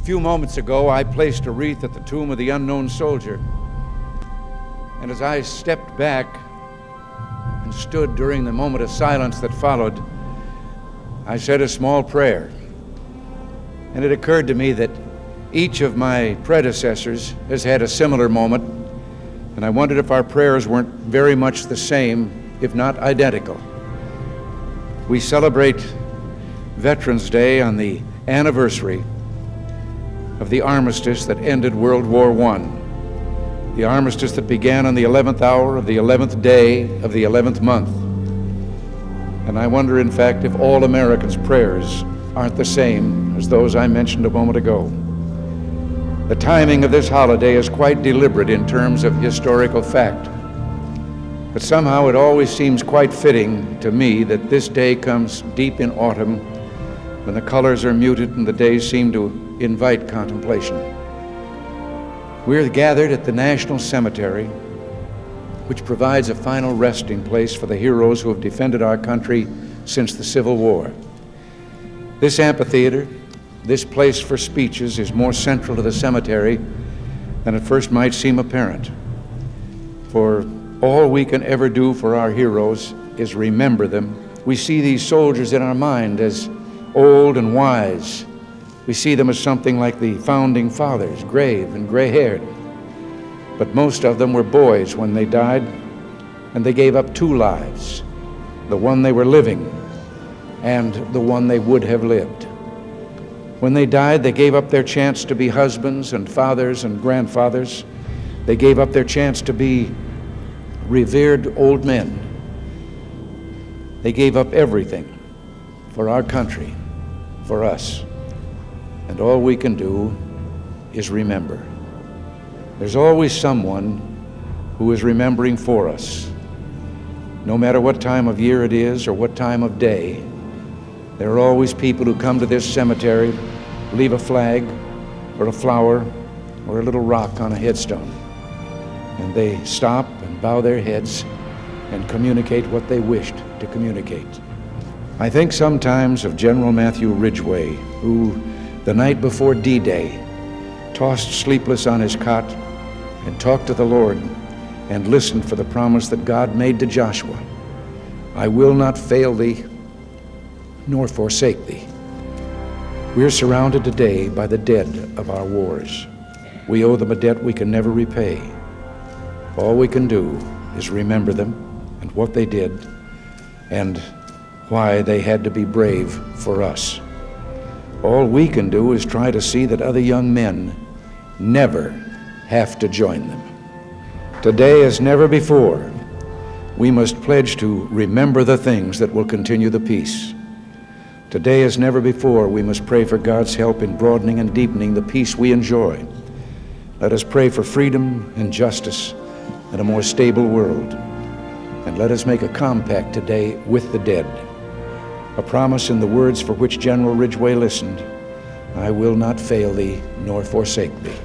A few moments ago, I placed a wreath at the tomb of the unknown soldier. And as I stepped back and stood during the moment of silence that followed, I said a small prayer. And it occurred to me that each of my predecessors has had a similar moment, and I wondered if our prayers weren't very much the same, if not identical. We celebrate Veterans Day on the anniversary of the armistice that ended World War I, the armistice that began on the 11th hour of the 11th day of the 11th month. And I wonder, in fact, if all Americans' prayers aren't the same as those I mentioned a moment ago. The timing of this holiday is quite deliberate in terms of historical fact. But somehow it always seems quite fitting to me that this day comes deep in autumn, when the colors are muted and the days seem to invite contemplation. We're gathered at the National Cemetery, which provides a final resting place for the heroes who have defended our country since the Civil War. This amphitheater, this place for speeches, is more central to the cemetery than at first might seem apparent. For all we can ever do for our heroes is remember them. We see these soldiers in our mind as old and wise. We see them as something like the founding fathers, grave and gray-haired. But most of them were boys when they died, and they gave up two lives, the one they were living and the one they would have lived. When they died, they gave up their chance to be husbands and fathers and grandfathers. They gave up their chance to be revered old men. They gave up everything for our country, for us. And all we can do is remember. There's always someone who is remembering for us. No matter what time of year it is or what time of day, there are always people who come to this cemetery, leave a flag or a flower or a little rock on a headstone, and they stop and bow their heads and communicate what they wished to communicate. I think sometimes of General Matthew Ridgway, who the night before D-Day tossed sleepless on his cot and talked to the Lord and listened for the promise that God made to Joshua, "I will not fail thee nor forsake thee." We're surrounded today by the dead of our wars. We owe them a debt we can never repay. All we can do is remember them and what they did and why they had to be brave for us. All we can do is try to see that other young men never have to join them. Today, as never before, we must pledge to remember the things that will continue the peace. Today, as never before, we must pray for God's help in broadening and deepening the peace we enjoy. Let us pray for freedom and justice and a more stable world. And let us make a compact today with the dead, a promise in the words for which General Ridgway listened: "I will not fail thee nor forsake thee."